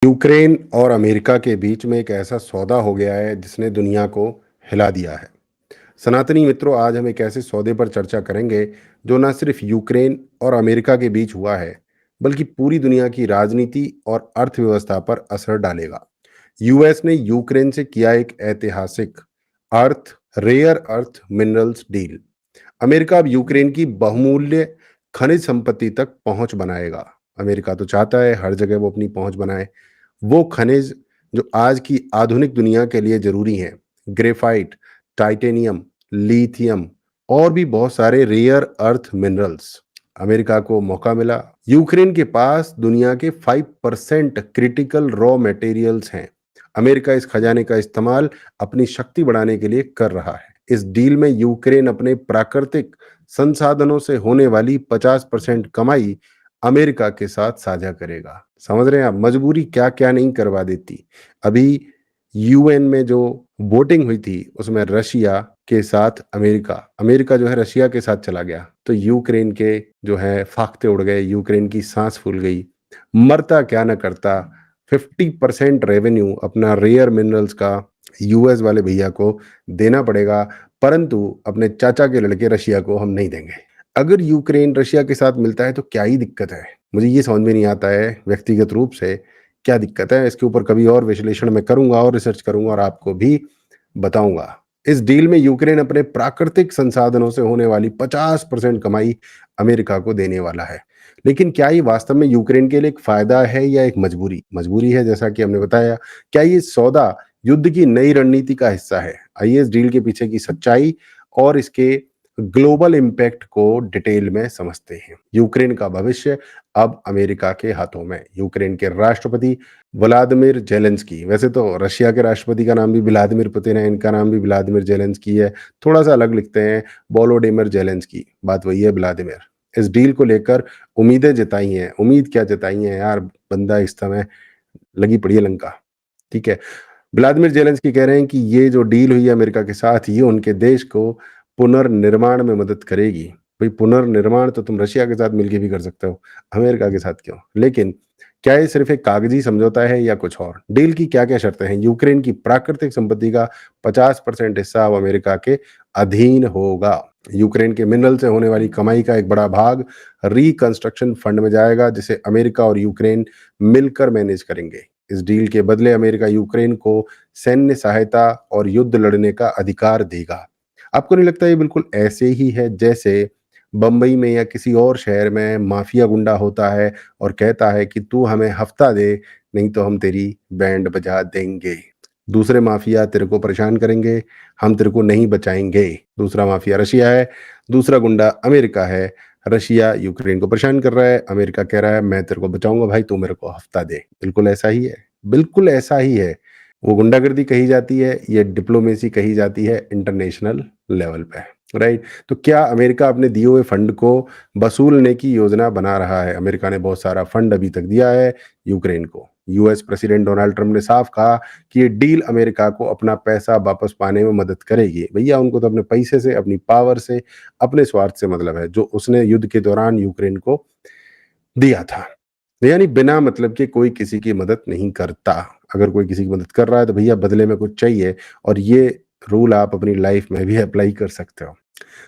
Ukraine और America के बीच में एक ऐसा सौदा हो गया है जिसने दुनिया को हिला दिया है। सनातनी मित्रों, आज हम एक ऐसे सौदे पर चर्चा करेंगे जो न सिर्फ यूक्रेन और अमेरिका के बीच हुआ है, बल्कि पूरी दुनिया की राजनीति और अर्थव्यवस्था पर असर डालेगा। यूएस ने यूक्रेन से किया एक ऐतिहासिक earth rare earth minerals deal. America अब यूक्रेन की बहुमूल्य खनिज संपत्ति तक पहुंच बनाएगा। अमेरिका तो चाहता है हर जगह वो अपनी पहुंच बनाए। वो खनिज जो आज की आधुनिक दुनिया के लिए जरूरी हैं, ग्रेफाइट, टाइटेनियम, लिथियम और भी बहुत सारे रेयर अर्थ मिनरल्स। अमेरिका को मौका मिला। यूक्रेन के पास दुनिया के 5% क्रिटिकल रॉ मटेरियल्स हैं। अमेरिका इस खजाने का इस्तेमाल अपनी शक्ति बढ़ाने के लिए कर रहा है। इस डील में यूक्रेन अपने प्राकृतिक संसाधनों से होने वाली 50% कमाई अमेरिका के साथ साझा करेगा। समझ रहे हैं आप मजबूरी क्या क्या नहीं करवा देती। अभी यूएन में जो वोटिंग हुई थी उसमें रशिया के साथ अमेरिका अमेरिका जो है रशिया के साथ चला गया, तो यूक्रेन के जो है फाख्ते उड़ गए, यूक्रेन की सांस फूल गई। मरता क्या न करता, 50% रेवेन्यू अपना रेयर मिनरल्स का यूएस वाले भैया को देना पड़ेगा, परंतु अपने चाचा के लड़के रशिया को हम नहीं देंगे। अगर यूक्रेन रशिया के साथ मिलता है तो क्या ही दिक्कत है? मुझे ये समझ में नहीं आता है व्यक्तिगत रूप से क्या दिक्कत है। इसके ऊपर कभी और विश्लेषण मैं करूंगा और रिसर्च करूंगा और आपको भी बताऊंगा। इस डील में यूक्रेन अपने प्राकृतिक संसाधनों से होने वाली 50% कमाई अमेरिका को देने वाला है। लेकिन क्या ये वास्तव में यूक्रेन के लिए एक फायदा है या एक मजबूरी? मजबूरी है, जैसा कि हमने बताया। क्या ये सौदा युद्ध की नई रणनीति का हिस्सा है? आइए इस डील के पीछे की सच्चाई और इसके ग्लोबल इम्पैक्ट को डिटेल में समझते हैं। यूक्रेन का भविष्य अब अमेरिका के हाथों में। यूक्रेन के राष्ट्रपति व्लादिमीर जेलेंस्की, वैसे तो रशिया के राष्ट्रपति का नाम भी व्लादिमीर पुतिन है, इनका नाम भी व्लादिमीर जेलेंस्की है, थोड़ा सा अलग लिखते हैं, वोलोडिमिर जेलेंस्की, बात वही है व्लादिमीर। इस डील को लेकर उम्मीदें जताई हैं। उम्मीद क्या जताई है यार, बंदा इस समय लगी पड़ी है लंका। ठीक है, व्लादिमीर जेलेंस्की कह रहे हैं कि ये जो डील हुई है अमेरिका के साथ, ये उनके देश को पुनर्निर्माण में मदद करेगी। भाई पुनर्निर्माण तो तुम रशिया के साथ मिलकर भी कर सकते हो, अमेरिका के साथ क्यों? लेकिन क्या ये सिर्फ एक कागजी समझौता है या कुछ और? डील की क्या क्या शर्तें हैं? यूक्रेन की प्राकृतिक संपत्ति का 50% हिस्सा अब अमेरिका के अधीन होगा। यूक्रेन के मिनरल से होने वाली कमाई का एक बड़ा भाग रिकंस्ट्रक्शन फंड में जाएगा, जिसे अमेरिका और यूक्रेन मिलकर मैनेज करेंगे। इस डील के बदले अमेरिका यूक्रेन को सैन्य सहायता और युद्ध लड़ने का अधिकार देगा। आपको नहीं लगता ये बिल्कुल ऐसे ही है जैसे बंबई में या किसी और शहर में माफिया गुंडा होता है और कहता है कि तू हमें हफ्ता दे, नहीं तो हम तेरी बैंड बजा देंगे। दूसरे माफिया तेरे को परेशान करेंगे, हम तेरे को नहीं बचाएंगे। दूसरा माफिया रशिया है, दूसरा गुंडा अमेरिका है। रशिया यूक्रेन को परेशान कर रहा है, अमेरिका कह रहा है मैं तेरे को बचाऊंगा भाई, तू मेरे को हफ्ता दे। बिल्कुल ऐसा ही है, बिल्कुल ऐसा ही है। वो गुंडागर्दी कही जाती है, ये डिप्लोमेसी कही जाती है इंटरनेशनल लेवल पे। राइट, तो क्या अमेरिका अपने दिए हुए फंड को वसूलने की योजना बना रहा है? अमेरिका ने बहुत सारा फंड अभी तक दिया है यूक्रेन को। यूएस प्रेसिडेंट डोनाल्ड ट्रंप ने साफ कहा कि ये डील अमेरिका को अपना पैसा वापस पाने में मदद करेगी। भैया उनको तो अपने पैसे से, अपनी पावर से, अपने स्वार्थ से मतलब है, जो उसने युद्ध के दौरान यूक्रेन को दिया था। यानी बिना मतलब के कोई किसी की मदद नहीं करता। अगर कोई किसी की मदद कर रहा है तो भैया बदले में कुछ चाहिए, और ये रूल आप अपनी लाइफ में भी अप्लाई कर सकते हो।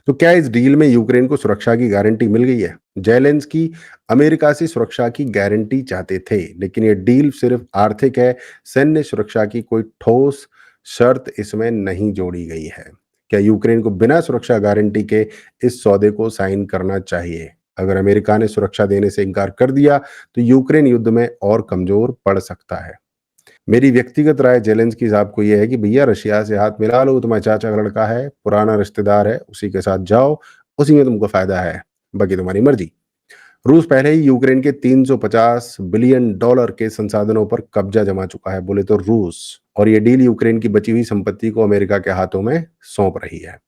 तो क्या इस डील में यूक्रेन को सुरक्षा की गारंटी मिल गई है? जेलेंस्की अमेरिका से सुरक्षा की गारंटी चाहते थे, लेकिन ये डील सिर्फ आर्थिक है। सैन्य सुरक्षा की कोई ठोस शर्त इसमें नहीं जोड़ी गई है। क्या यूक्रेन को बिना सुरक्षा गारंटी के इस सौदे को साइन करना चाहिए? अगर अमेरिका ने सुरक्षा देने से इनकार कर दिया तो यूक्रेन युद्ध में और कमजोर पड़ सकता है। मेरी व्यक्तिगत राय जेलेंस्की साहब को यह है कि भैया रशिया से हाथ मिला लो, तुम्हारे चाचा का लड़का है, पुराना रिश्तेदार है, उसी के साथ जाओ, उसी में तुमको फायदा है, बाकी तुम्हारी मर्जी। रूस पहले ही यूक्रेन के 350 बिलियन डॉलर के संसाधनों पर कब्जा जमा चुका है, बोले तो रूस। और ये डील यूक्रेन की बची हुई संपत्ति को अमेरिका के हाथों में सौंप रही है।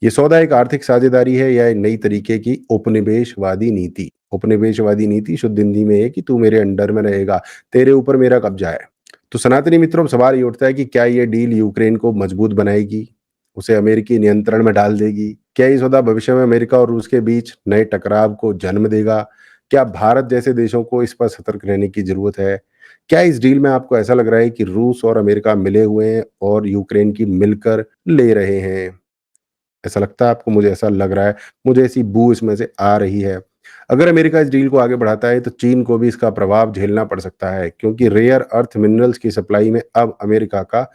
ये सौदा एक आर्थिक साझेदारी है या एक नई तरीके की उपनिवेशवादी नीति? उपनिवेशवादी नीति शुद्ध हिंदी में है कि तू मेरे अंडर में रहेगा, तेरे ऊपर मेरा कब्जा है। तो सनातनी मित्रों, सवाल ये उठता है कि क्या ये डील यूक्रेन को मजबूत बनाएगी, उसे अमेरिकी नियंत्रण में डाल देगी? क्या ये सौदा भविष्य में अमेरिका और रूस के बीच नए टकराव को जन्म देगा? क्या भारत जैसे देशों को इस पर सतर्क रहने की जरूरत है? क्या इस डील में आपको ऐसा लग रहा है कि रूस और अमेरिका मिले हुए हैं और यूक्रेन की मिलकर ले रहे हैं? ऐसा लगता है आपको? मुझे ऐसा लग रहा है, मुझे ऐसी बू इसमें से आ रही है। अगर अमेरिका इस डील को आगे बढ़ाता है तो चीन को भी इसका प्रभाव झेलना पड़ सकता है, क्योंकि रेयर अर्थ मिनरल्स की सप्लाई में अब अमेरिका का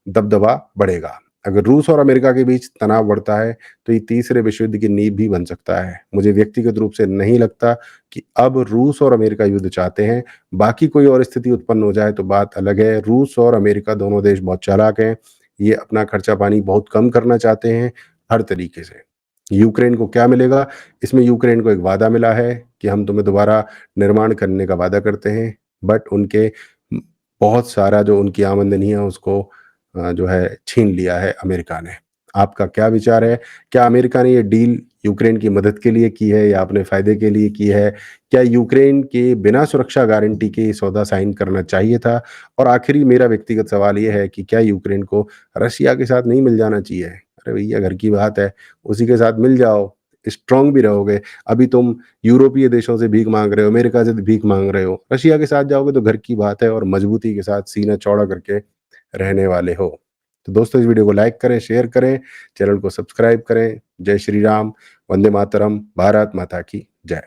दबदबा बढ़ेगा। अगर रूस और अमेरिका के बीच तनाव बढ़ता है तो ये तीसरे विश्व युद्ध की नींव भी बन सकता है। मुझे व्यक्तिगत रूप से नहीं लगता कि अब रूस और अमेरिका युद्ध चाहते हैं। बाकी कोई और स्थिति उत्पन्न हो जाए तो बात अलग है। रूस और अमेरिका दोनों देश बहुत चालाक हैं। ये अपना खर्चा पानी बहुत कम करना चाहते हैं हर तरीके से। यूक्रेन को क्या मिलेगा? इसमें यूक्रेन को एक वादा मिला है कि हम तुम्हें दोबारा निर्माण करने का वादा करते हैं, बट उनके बहुत सारा जो उनकी आमदनी है उसको जो है छीन लिया है अमेरिका ने। आपका क्या विचार है? क्या अमेरिका ने ये डील यूक्रेन की मदद के लिए की है या अपने फ़ायदे के लिए की है? क्या यूक्रेन के बिना सुरक्षा गारंटी के सौदा साइन करना चाहिए था? और आखिरी मेरा व्यक्तिगत सवाल ये है कि क्या यूक्रेन को रशिया के साथ नहीं मिल जाना चाहिए? अरे भैया, घर की बात है, उसी के साथ मिल जाओ, स्ट्रॉन्ग भी रहोगे। अभी तुम यूरोपीय देशों से भीख माँग रहे हो, अमेरिका से भीख माँग रहे हो, रशिया के साथ जाओगे तो घर की बात है और मजबूती के साथ सीना चौड़ा करके रहने वाले हो। तो दोस्तों, इस वीडियो को लाइक करें, शेयर करें, चैनल को सब्सक्राइब करें। जय श्री राम, वंदे मातरम, भारत माता की जय।